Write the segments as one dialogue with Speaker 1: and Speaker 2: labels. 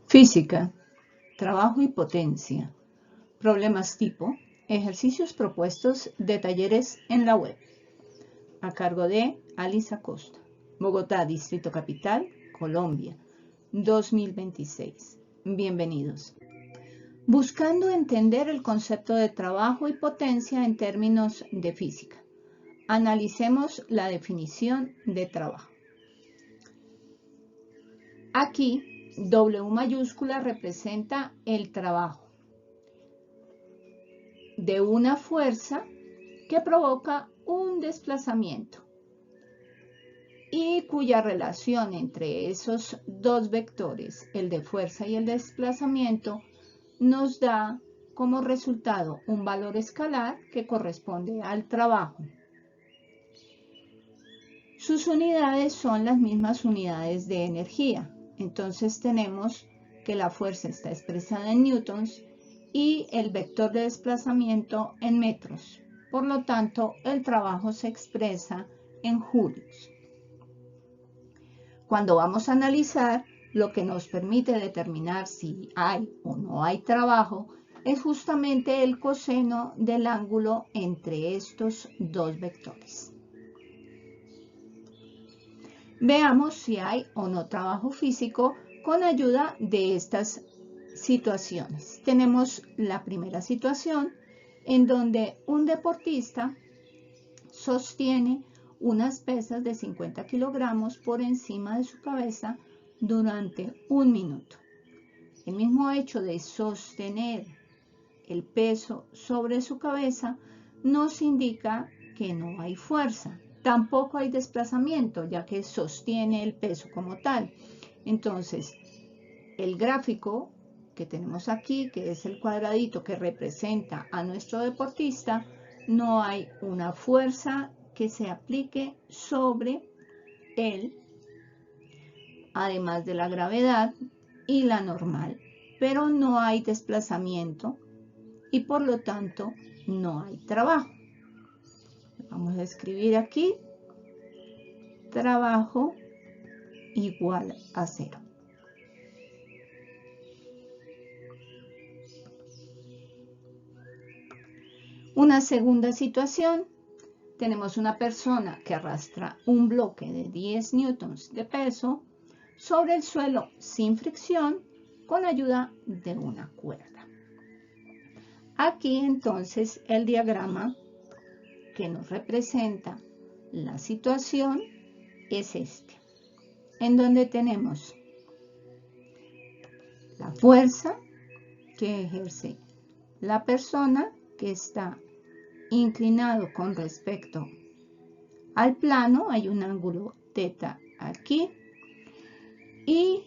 Speaker 1: Física, trabajo y potencia. Problemas tipo, ejercicios propuestos de talleres en la web. A cargo de Alice Acosta. Bogotá, Distrito Capital, Colombia, 2026. Bienvenidos. Buscando entender el concepto de trabajo y potencia en términos de física. Analicemos la definición de trabajo. Aquí, W mayúscula representa el trabajo de una fuerza que provoca un desplazamiento y cuya relación entre esos dos vectores, el de fuerza y el desplazamiento, nos da como resultado un valor escalar que corresponde al trabajo. Sus unidades son las mismas unidades de energía. Entonces tenemos que la fuerza está expresada en newtons y el vector de desplazamiento en metros. Por lo tanto, el trabajo se expresa en julios. Cuando vamos a analizar, lo que nos permite determinar si hay o no hay trabajo es justamente el coseno del ángulo entre estos dos vectores. Veamos si hay o no trabajo físico con ayuda de estas situaciones. Tenemos la primera situación en donde un deportista sostiene unas pesas de 50 kilogramos por encima de su cabeza durante 1 minuto. El mismo hecho de sostener el peso sobre su cabeza nos indica que no hay fuerza. Tampoco hay desplazamiento, ya que sostiene el peso como tal. Entonces, el gráfico que tenemos aquí, que es el cuadradito que representa a nuestro deportista, no hay una fuerza que se aplique sobre él, además de la gravedad y la normal, pero no hay desplazamiento y por lo tanto no hay trabajo. Vamos a escribir aquí, trabajo igual a 0. Una segunda situación, tenemos una persona que arrastra un bloque de 10 newtons de peso sobre el suelo sin fricción con ayuda de una cuerda. Aquí entonces el diagrama que nos representa la situación es este, en donde tenemos la fuerza que ejerce la persona que está inclinado con respecto al plano, hay un ángulo θ aquí, y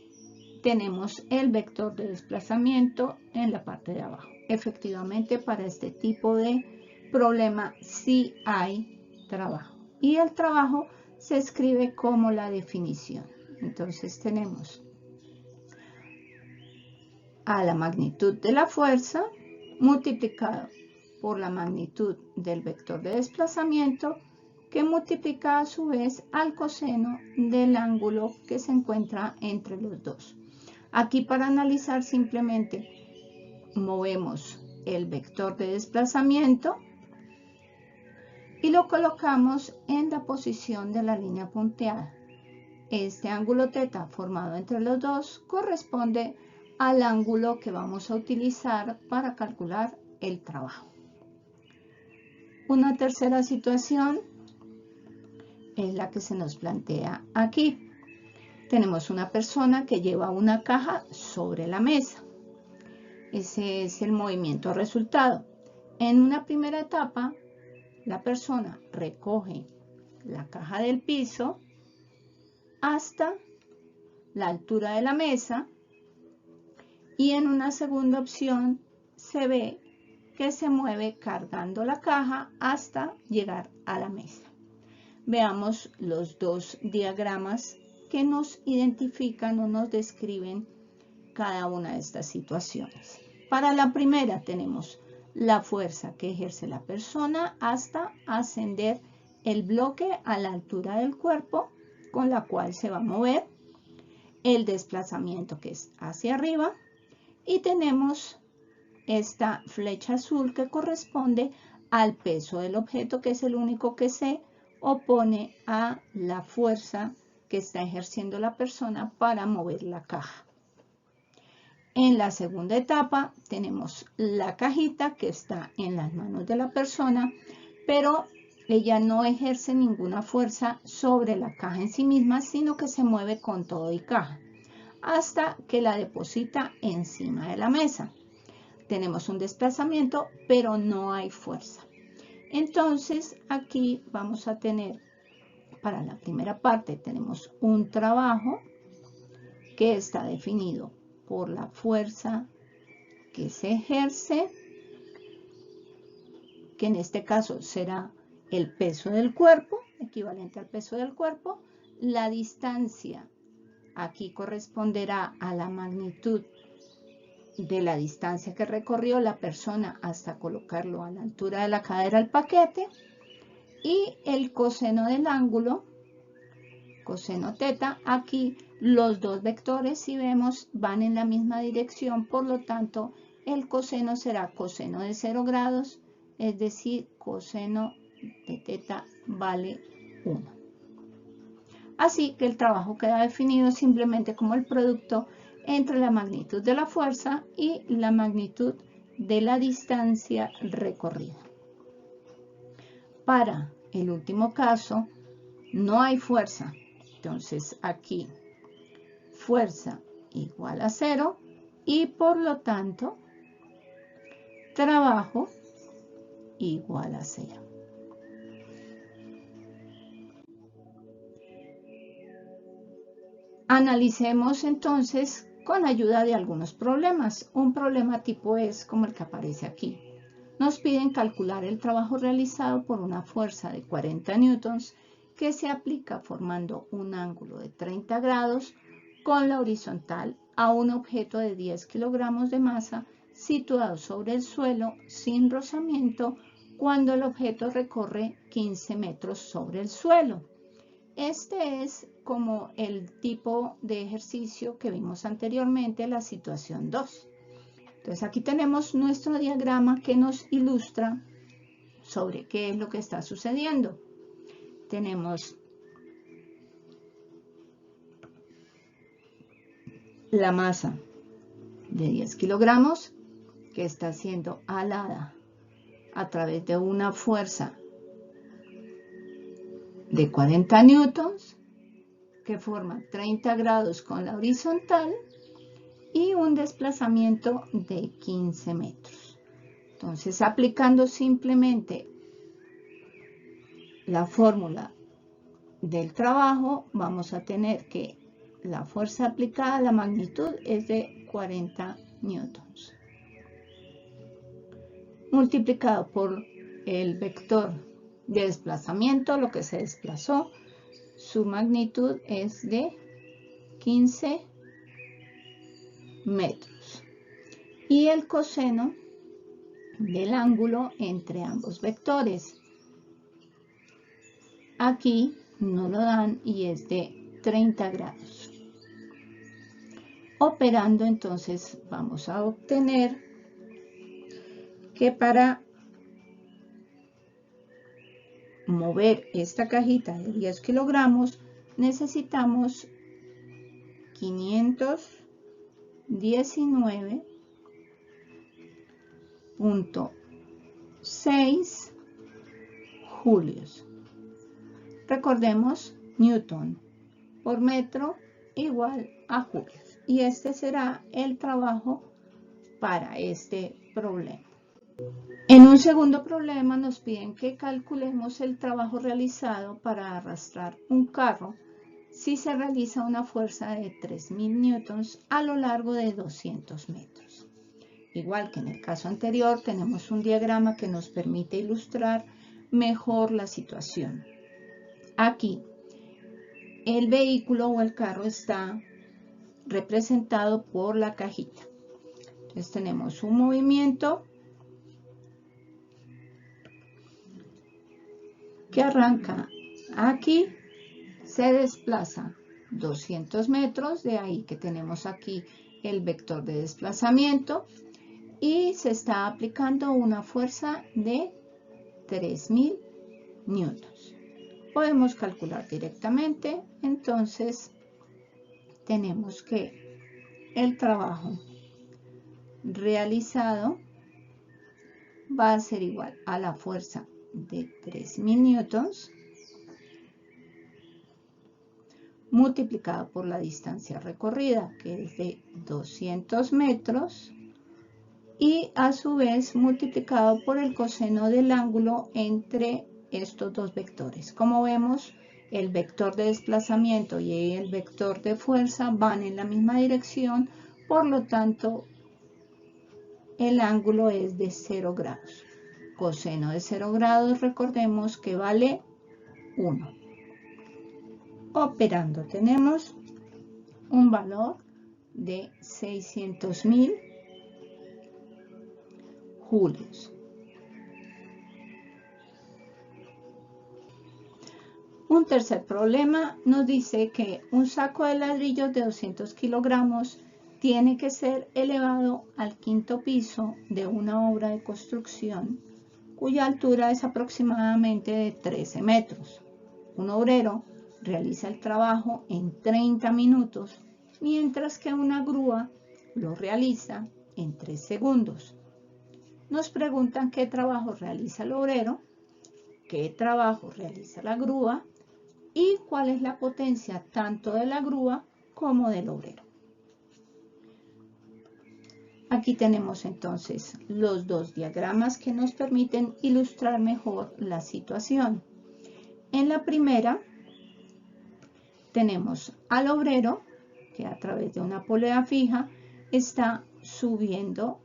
Speaker 1: tenemos el vector de desplazamiento en la parte de abajo. Efectivamente, para este tipo de problema sí hay trabajo. Y el trabajo se escribe como la definición. Entonces tenemos a la magnitud de la fuerza multiplicado por la magnitud del vector de desplazamiento, que multiplica a su vez al coseno del ángulo que se encuentra entre los dos. Aquí, para analizar, simplemente movemos el vector de desplazamiento y lo colocamos en la posición de la línea punteada. Este ángulo θ formado entre los dos corresponde al ángulo que vamos a utilizar para calcular el trabajo. Una tercera situación es la que se nos plantea aquí. Tenemos una persona que lleva una caja sobre la mesa. Ese es el movimiento resultado. En una primera etapa, la persona recoge la caja del piso hasta la altura de la mesa y en una segunda opción se ve que se mueve cargando la caja hasta llegar a la mesa. Veamos los dos diagramas que nos identifican o nos describen cada una de estas situaciones. Para la primera tenemos la fuerza que ejerce la persona hasta ascender el bloque a la altura del cuerpo con la cual se va a mover. el desplazamiento que es hacia arriba y tenemos esta flecha azul que corresponde al peso del objeto, que es el único que se opone a la fuerza que está ejerciendo la persona para mover la caja. En la segunda etapa tenemos la cajita que está en las manos de la persona, pero ella no ejerce ninguna fuerza sobre la caja en sí misma, sino que se mueve con todo y caja, hasta que la deposita encima de la mesa. Tenemos un desplazamiento, pero no hay fuerza. Entonces, aquí vamos a tener, para la primera parte, tenemos un trabajo que está definido por la fuerza que se ejerce, que en este caso será el peso del cuerpo, equivalente al peso del cuerpo. La distancia aquí corresponderá a la magnitud de la distancia que recorrió la persona hasta colocarlo a la altura de la cadera del paquete, y el coseno del ángulo, coseno teta. Aquí los dos vectores, si vemos, van en la misma dirección, por lo tanto el coseno será coseno de 0 grados, es decir, coseno de teta vale 1. Así que el trabajo queda definido simplemente como el producto entre la magnitud de la fuerza y la magnitud de la distancia recorrida. Para el último caso, no hay fuerza. Entonces aquí fuerza igual a 0 y por lo tanto trabajo igual a 0. Analicemos entonces con ayuda de algunos problemas. Un problema tipo es como el que aparece aquí. Nos piden calcular el trabajo realizado por una fuerza de 40 newtons que se aplica formando un ángulo de 30 grados con la horizontal a un objeto de 10 kilogramos de masa situado sobre el suelo sin rozamiento cuando el objeto recorre 15 metros sobre el suelo. Este es como el tipo de ejercicio que vimos anteriormente, la situación 2. Entonces aquí tenemos nuestro diagrama que nos ilustra sobre qué es lo que está sucediendo. Tenemos la masa de 10 kilogramos que está siendo alada a través de una fuerza de 40 newtons que forma 30 grados con la horizontal y un desplazamiento de 15 metros. Entonces, aplicando simplemente la fórmula del trabajo, vamos a tener que la fuerza aplicada, la magnitud es de 40 newtons, multiplicado por el vector de desplazamiento, lo que se desplazó, su magnitud es de 15 metros. Y el coseno del ángulo entre ambos vectores. Aquí no lo dan y es de 30 grados. Operando, entonces vamos a obtener que para mover esta cajita de 10 kilogramos necesitamos 519.6 julios. Recordemos, newton por metro igual a julios. Y este será el trabajo para este problema. En un segundo problema nos piden que calculemos el trabajo realizado para arrastrar un carro si se realiza una fuerza de 3000 newtons a lo largo de 200 metros. Igual que en el caso anterior, tenemos un diagrama que nos permite ilustrar mejor la situación. Aquí, el vehículo o el carro está representado por la cajita. Entonces tenemos un movimiento que arranca aquí, se desplaza 200 metros, de ahí que tenemos aquí el vector de desplazamiento y se está aplicando una fuerza de 3000 newtons. Podemos calcular directamente, entonces tenemos que el trabajo realizado va a ser igual a la fuerza de 3000 newtons multiplicado por la distancia recorrida, que es de 200 metros, y a su vez multiplicado por el coseno del ángulo entre estos dos vectores. Como vemos, el vector de desplazamiento y el vector de fuerza van en la misma dirección, por lo tanto, el ángulo es de 0 grados. Coseno de 0 grados, recordemos que vale 1. Operando tenemos un valor de 600.000 julios. Un tercer problema nos dice que un saco de ladrillos de 200 kilogramos tiene que ser elevado al quinto piso de una obra de construcción cuya altura es aproximadamente de 13 metros. Un obrero realiza el trabajo en 30 minutos, mientras que una grúa lo realiza en 3 segundos. Nos preguntan qué trabajo realiza el obrero, qué trabajo realiza la grúa y cuál es la potencia tanto de la grúa como del obrero. Aquí tenemos entonces los dos diagramas que nos permiten ilustrar mejor la situación. En la primera tenemos al obrero que a través de una polea fija está subiendo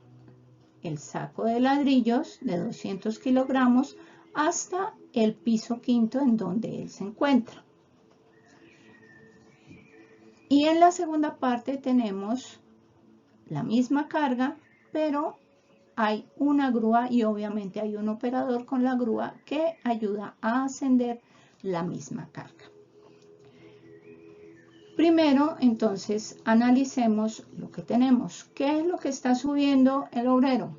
Speaker 1: el saco de ladrillos de 200 kilogramos hasta el piso quinto en donde él se encuentra. Y en la segunda parte tenemos la misma carga, pero hay una grúa y obviamente hay un operador con la grúa que ayuda a ascender la misma carga. Primero, entonces, analicemos lo que tenemos. ¿Qué es lo que está subiendo el obrero?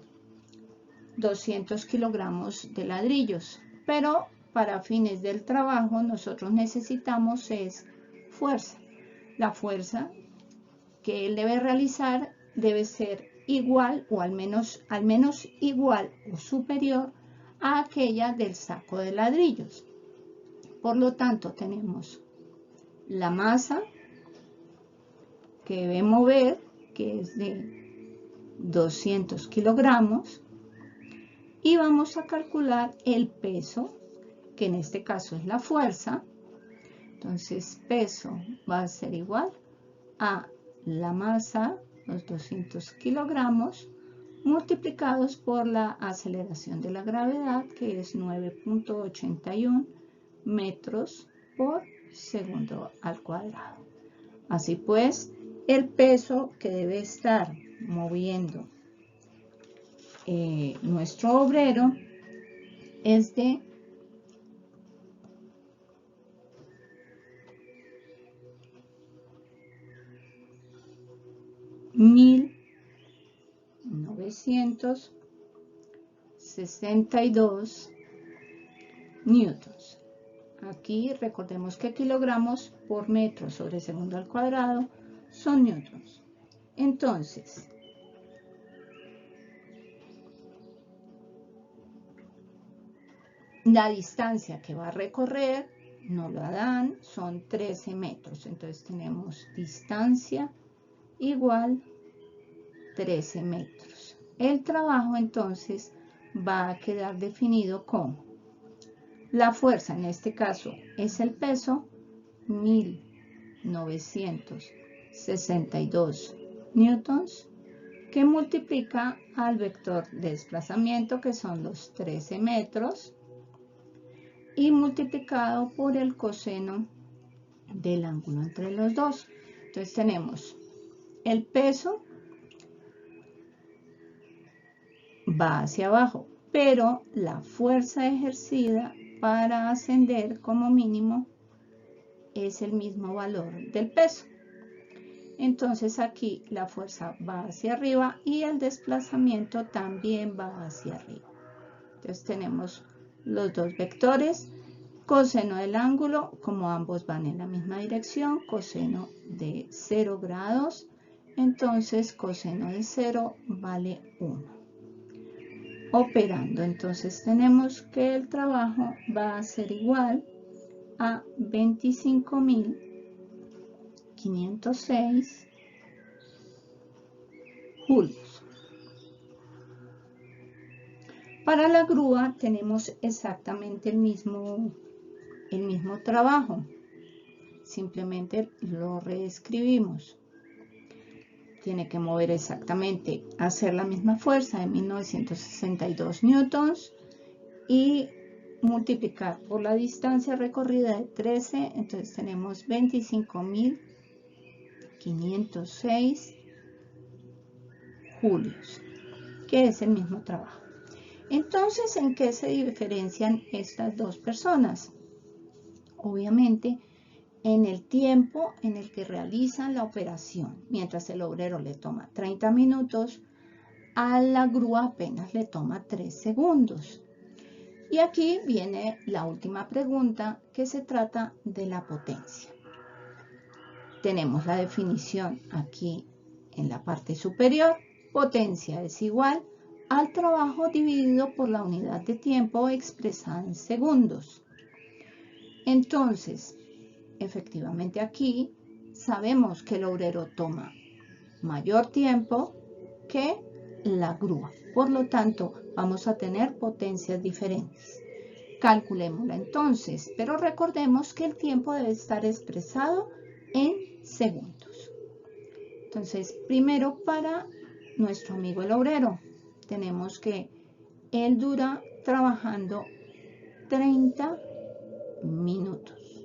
Speaker 1: 200 kilogramos de ladrillos, pero para fines del trabajo nosotros necesitamos es fuerza. La fuerza que él debe realizar debe ser igual o al menos igual o superior a aquella del saco de ladrillos. Por lo tanto, tenemos la masa que debe mover, que es de 200 kilogramos, y vamos a calcular el peso, que en este caso es la fuerza. Entonces, peso va a ser igual a la masa, los 200 kilogramos, multiplicados por la aceleración de la gravedad, que es 9.81 metros por segundo al cuadrado. Así pues, el peso que debe estar moviendo nuestro obrero es de 1962 newtons. Aquí recordemos que kilogramos por metro sobre segundo al cuadrado son newtons. Entonces, la distancia que va a recorrer, nos la dan, son 13 metros. Entonces tenemos distancia igual 13 metros. El trabajo entonces va a quedar definido como la fuerza, en este caso es el peso, 1962 newtons, que multiplica al vector de desplazamiento, que son los 13 metros, y multiplicado por el coseno del ángulo entre los dos. Entonces tenemos el peso va hacia abajo, pero la fuerza ejercida para ascender como mínimo es el mismo valor del peso. Entonces aquí la fuerza va hacia arriba y el desplazamiento también va hacia arriba. Entonces tenemos los dos vectores, coseno del ángulo, como ambos van en la misma dirección, coseno de 0 grados, entonces coseno de 0 vale 1. Operando, entonces tenemos que el trabajo va a ser igual a 25.506 julios. Para la grúa tenemos exactamente el mismo trabajo, simplemente lo reescribimos. Tiene que mover exactamente, hacer la misma fuerza de 1962 newtons y multiplicar por la distancia recorrida de 13, entonces tenemos 25.506 julios, que es el mismo trabajo. Entonces, ¿en qué se diferencian estas dos personas? Obviamente, en el tiempo en el que realizan la operación. Mientras el obrero le toma 30 minutos, a la grúa apenas le toma 3 segundos. Y aquí viene la última pregunta, que se trata de la potencia. Tenemos la definición aquí en la parte superior. Potencia es igual al trabajo dividido por la unidad de tiempo expresada en segundos. Entonces, efectivamente aquí sabemos que el obrero toma mayor tiempo que la grúa. Por lo tanto, vamos a tener potencias diferentes. Calculémosla entonces, pero recordemos que el tiempo debe estar expresado en segundos. Entonces, primero para nuestro amigo el obrero, tenemos que él dura trabajando 30 minutos.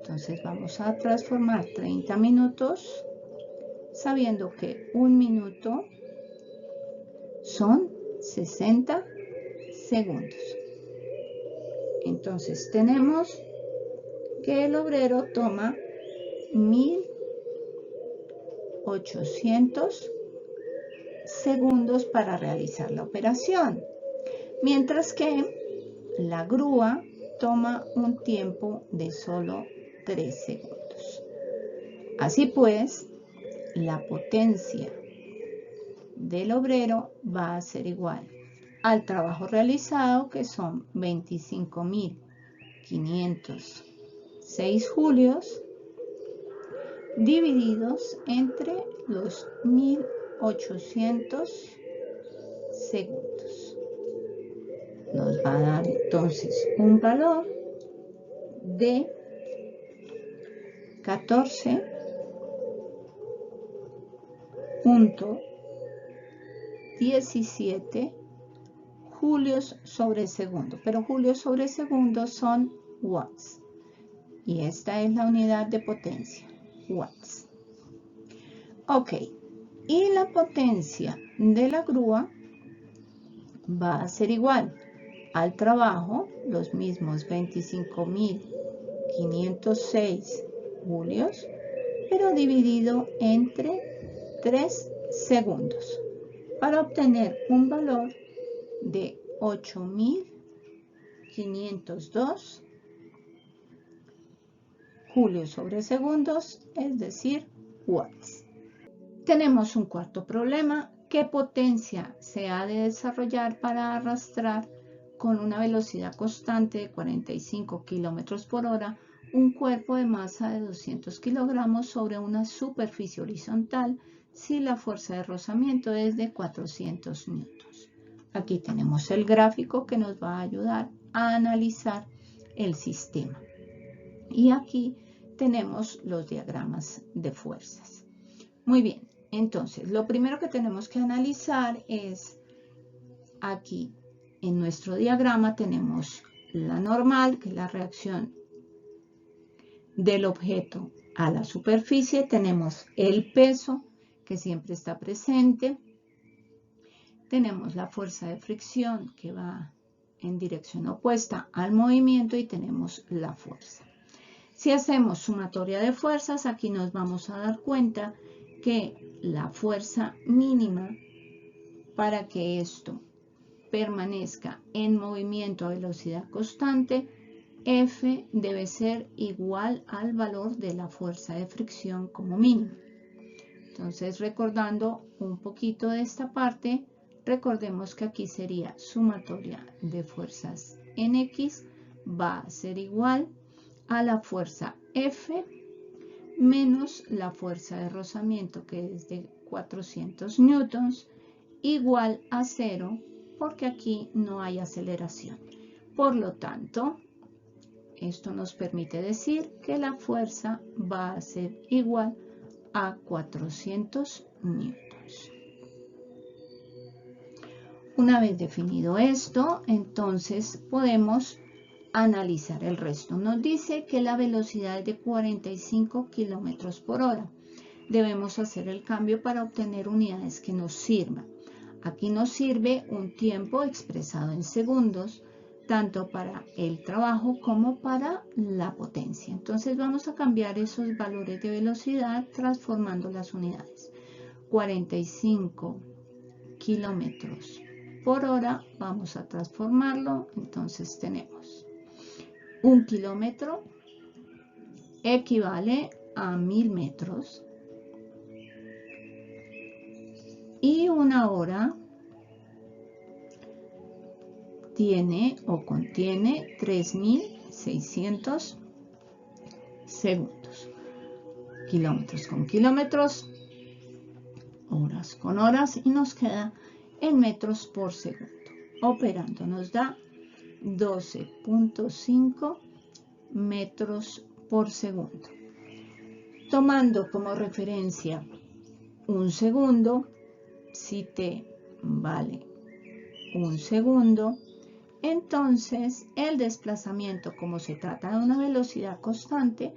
Speaker 1: Entonces vamos a transformar 30 minutos, sabiendo que un minuto son 60 segundos. Entonces tenemos que el obrero toma 1800 segundos para realizar la operación, mientras que la grúa toma un tiempo de solo 3 segundos. Así pues, la potencia del obrero va a ser igual al trabajo realizado, que son 25.506 julios, divididos entre los 1800 segundos. Nos va a dar entonces un valor de 14.17 julios sobre segundo, pero julios sobre segundo son watts y esta es la unidad de potencia, watts. Ok, y la potencia de la grúa va a ser igual al trabajo, los mismos 25.506 julios, pero dividido entre 3 segundos, para obtener un valor de 8.502 julios sobre segundos, es decir, watts. Tenemos un cuarto problema. ¿Qué potencia se ha de desarrollar para arrastrar con una velocidad constante de 45 km por hora un cuerpo de masa de 200 kilogramos sobre una superficie horizontal si la fuerza de rozamiento es de 400 newtons? Aquí tenemos el gráfico que nos va a ayudar a analizar el sistema. Y aquí tenemos los diagramas de fuerzas. Muy bien, entonces lo primero que tenemos que analizar es aquí en nuestro diagrama tenemos la normal, que es la reacción del objeto a la superficie. Tenemos el peso, que siempre está presente. Tenemos la fuerza de fricción, que va en dirección opuesta al movimiento, y tenemos la fuerza. Si hacemos sumatoria de fuerzas, aquí nos vamos a dar cuenta que la fuerza mínima para que esto permanezca en movimiento a velocidad constante, F debe ser igual al valor de la fuerza de fricción como mínimo. Entonces, recordando un poquito de esta parte, recordemos que aquí sería sumatoria de fuerzas en X va a ser igual a la fuerza F menos la fuerza de rozamiento, que es de 400 newtons, igual a 0, porque aquí no hay aceleración. Por lo tanto, esto nos permite decir que la fuerza va a ser igual a 400 newtons. Una vez definido esto, entonces podemos analizar el resto. Nos dice que la velocidad es de 45 kilómetros por hora. Debemos hacer el cambio para obtener unidades que nos sirvan. Aquí nos sirve un tiempo expresado en segundos, tanto para el trabajo como para la potencia. Entonces vamos a cambiar esos valores de velocidad transformando las unidades. 45 kilómetros por hora, vamos a transformarlo. Entonces tenemos 1 kilómetro equivale a 1000 metros y una hora tiene o contiene 3600 segundos. Kilómetros con kilómetros, horas con horas, y nos queda en metros por segundo. Operando nos da 12.5 metros por segundo. Tomando como referencia un segundo, si t vale 1 segundo, entonces el desplazamiento, como se trata de una velocidad constante,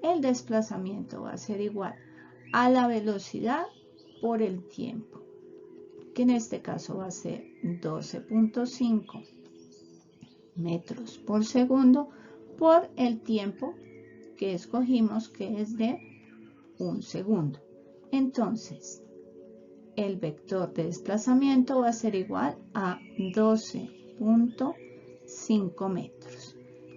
Speaker 1: el desplazamiento va a ser igual a la velocidad por el tiempo, que en este caso va a ser 12.5 metros por segundo por el tiempo que escogimos, que es de 1 segundo. Entonces, el vector de desplazamiento va a ser igual a 12.5 metros.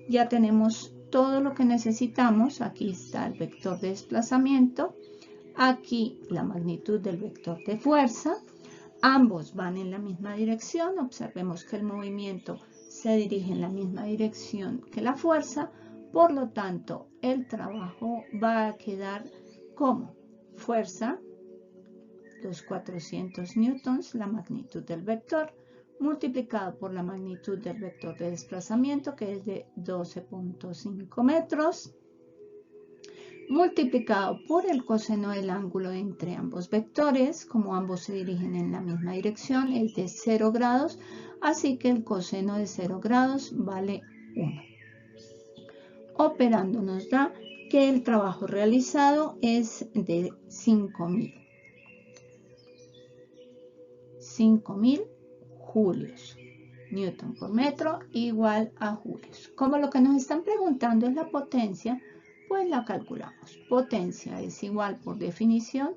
Speaker 1: Ya tenemos todo lo que necesitamos. Aquí está el vector de desplazamiento. Aquí la magnitud del vector de fuerza. Ambos van en la misma dirección. Observemos que el movimiento se dirige en la misma dirección que la fuerza. Por lo tanto, el trabajo va a quedar como fuerza, los 400 newtons, la magnitud del vector, multiplicado por la magnitud del vector de desplazamiento, que es de 12.5 metros, multiplicado por el coseno del ángulo entre ambos vectores. Como ambos se dirigen en la misma dirección, es de 0 grados, así que el coseno de 0 grados vale 1. Operando nos da que el trabajo realizado es de 5000 julios. Newton por metro igual a julios. Como lo que nos están preguntando es la potencia, pues la calculamos. Potencia es igual por definición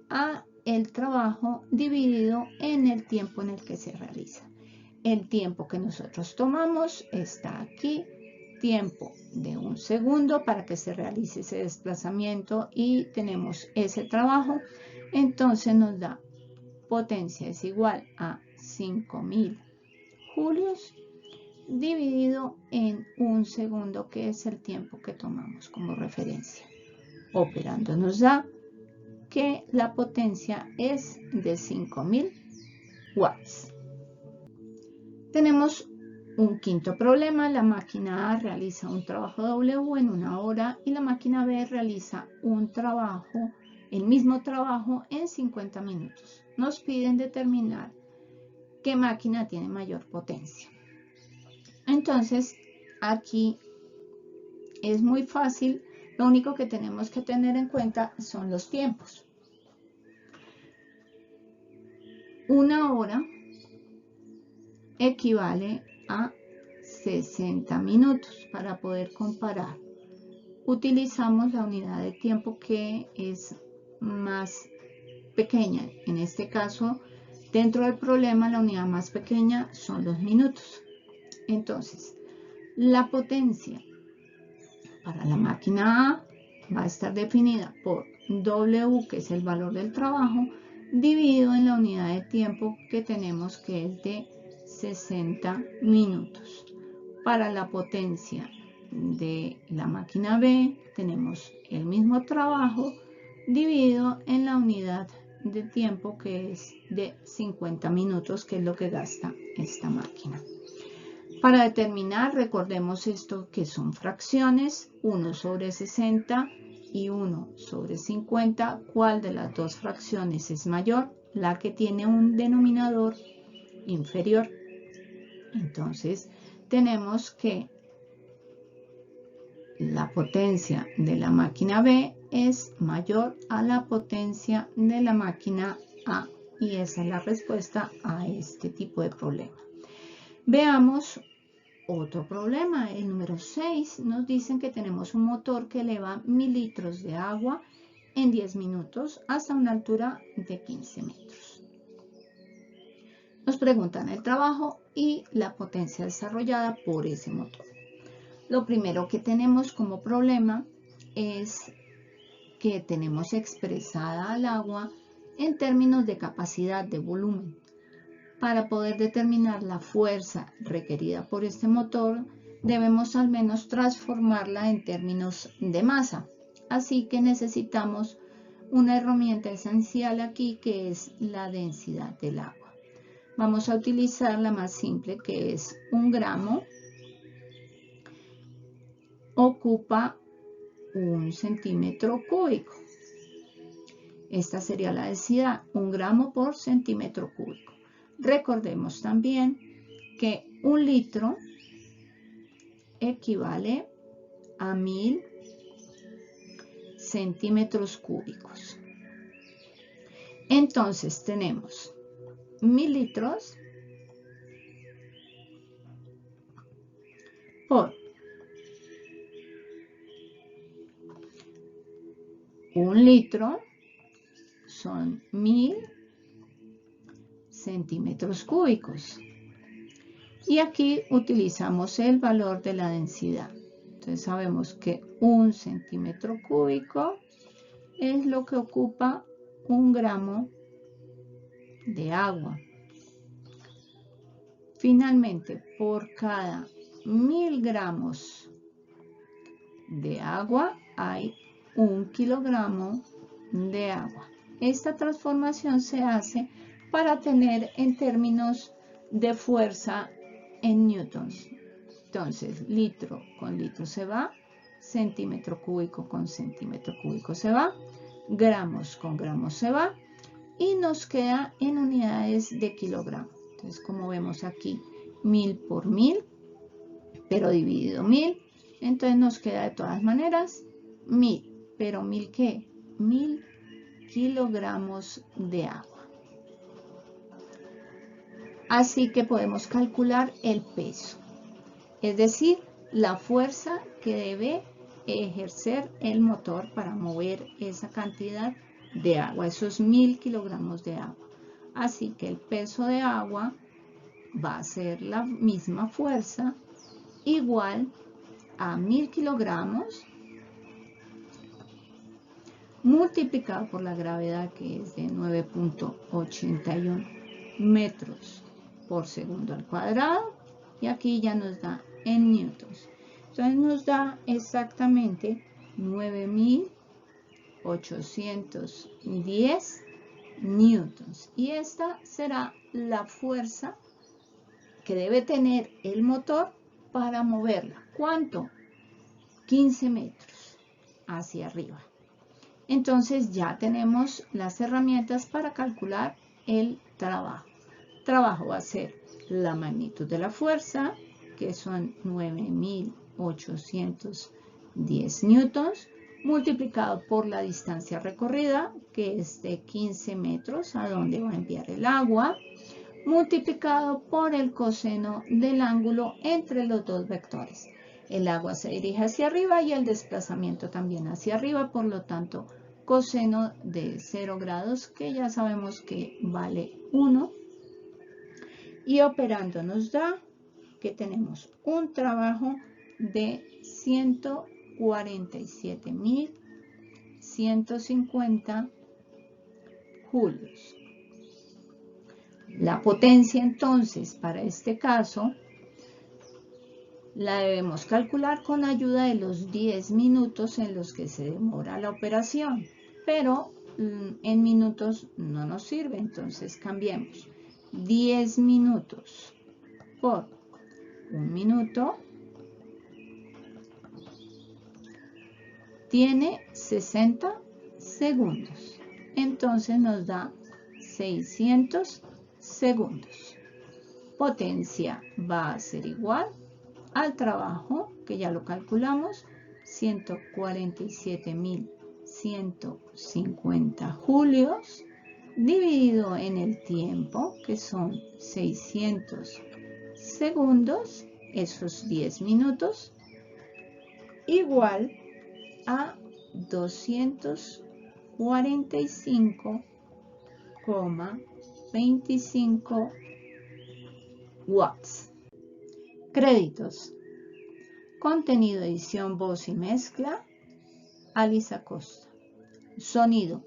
Speaker 1: a el trabajo dividido en el tiempo en el que se realiza. El tiempo que nosotros tomamos está aquí. Tiempo de 1 segundo para que se realice ese desplazamiento y tenemos ese trabajo. Entonces nos da potencia es igual a 5000 julios dividido en 1 segundo, que es el tiempo que tomamos como referencia. Operando nos da que la potencia es de 5000 watts. Tenemos un quinto problema. La máquina A realiza un trabajo W en 1 hora y la máquina B realiza el mismo trabajo en 50 minutos. Nos piden determinar qué máquina tiene mayor potencia. Entonces, aquí es muy fácil. Lo único que tenemos que tener en cuenta son los tiempos. 1 hora equivale a 60 minutos para poder comparar utilizamos la unidad de tiempo que es más pequeña. En este caso, dentro del problema, la unidad más pequeña son los minutos. Entonces, la potencia para la máquina A va a estar definida por W, que es el valor del trabajo, dividido en la unidad de tiempo que tenemos, que es de 60 minutos. Para la potencia de la máquina B tenemos el mismo trabajo dividido en la unidad de tiempo, que es de 50 minutos, que es lo que gasta esta máquina. Para determinar, recordemos esto que son fracciones, 1 sobre 60 y 1 sobre 50. ¿Cuál de las dos fracciones es mayor? La que tiene un denominador inferior. Entonces, tenemos que la potencia de la máquina B es mayor a la potencia de la máquina A. Y esa es la respuesta a este tipo de problema. Veamos otro problema. El número 6 nos dicen que tenemos un motor que eleva 1000 litros de agua en 10 minutos hasta una altura de 15 metros. Nos preguntan el trabajo y la potencia desarrollada por ese motor. Lo primero que tenemos como problema es que tenemos expresada al agua en términos de capacidad de volumen. Para poder determinar la fuerza requerida por este motor, debemos al menos transformarla en términos de masa. Así que necesitamos una herramienta esencial aquí, que es la densidad del agua. Vamos a utilizar la más simple, que es 1 gramo ocupa 1 centímetro cúbico. Esta sería la densidad, 1 gramo por centímetro cúbico. Recordemos también que 1 litro equivale a 1000 centímetros cúbicos. Entonces tenemos 1000 litros por 1 litro son 1000 centímetros cúbicos. Y aquí utilizamos el valor de la densidad. Entonces sabemos que 1 centímetro cúbico es lo que ocupa 1 gramo de agua. Finalmente, por cada 1000 gramos de agua hay 1 kilogramo de agua. Esta transformación se hace para tener en términos de fuerza en newtons. Entonces, litro con litro se va, centímetro cúbico con centímetro cúbico se va, gramos con gramos se va, y nos queda en unidades de kilogramo. Entonces, como vemos aquí, 1000 por 1000, pero dividido 1000, entonces nos queda de todas maneras 1000, pero 1000 ¿qué? 1000 kilogramos de agua. Así que podemos calcular el peso, es decir, la fuerza que debe ejercer el motor para mover esa cantidad de agua, esos 1000 kilogramos de agua. Así que el peso de agua va a ser la misma fuerza, igual a 1000 kilogramos multiplicado por la gravedad, que es de 9.81 metros por segundo al cuadrado, y aquí ya nos da en newtons. Entonces nos da exactamente 9810 newtons, y esta será la fuerza que debe tener el motor para moverla. ¿Cuánto? 15 metros hacia arriba. Entonces ya tenemos las herramientas para calcular el trabajo. El trabajo va a ser la magnitud de la fuerza, que son 9810 newtons, multiplicado por la distancia recorrida, que es de 15 metros, a donde va a enviar el agua, multiplicado por el coseno del ángulo entre los dos vectores. El agua se dirige hacia arriba y el desplazamiento también hacia arriba, por lo tanto, coseno de 0 grados, que ya sabemos que vale 1. Y operando nos da que tenemos un trabajo de 147.150 julios. La potencia entonces para este caso la debemos calcular con ayuda de los 10 minutos en los que se demora la operación, pero en minutos no nos sirve, entonces cambiemos 10 minutos por 1 minuto, tiene 60 segundos, entonces nos da 600 segundos. Potencia va a ser igual al trabajo, que ya lo calculamos, 147.150 julios, dividido en el tiempo, que son 600 segundos, esos 10 minutos, igual a 245,25 watts. Créditos. Contenido, edición, voz y mezcla, Alice Acosta. Sonido,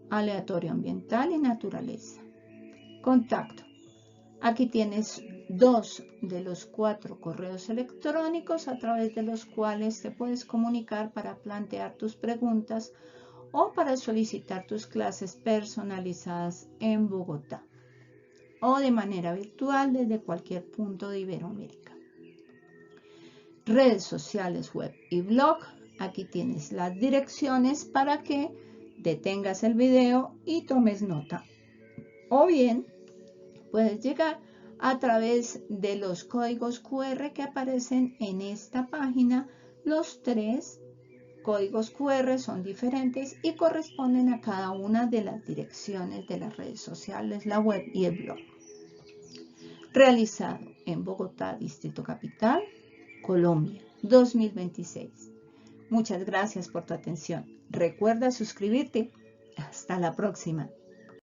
Speaker 1: aleatorio ambiental y naturaleza. Contacto. Aquí tienes 2 de los 4 correos electrónicos a través de los cuales te puedes comunicar para plantear tus preguntas o para solicitar tus clases personalizadas en Bogotá o de manera virtual desde cualquier punto de Iberoamérica. Redes sociales, web y blog. Aquí tienes las direcciones para que detengas el video y tomes nota. O bien puedes llegar a través de los códigos QR que aparecen en esta página. Los 3 códigos QR son diferentes y corresponden a cada una de las direcciones de las redes sociales, la web y el blog. Realizado en Bogotá, Distrito Capital, Colombia, 2026. Muchas gracias por tu atención. Recuerda suscribirte. Hasta la próxima.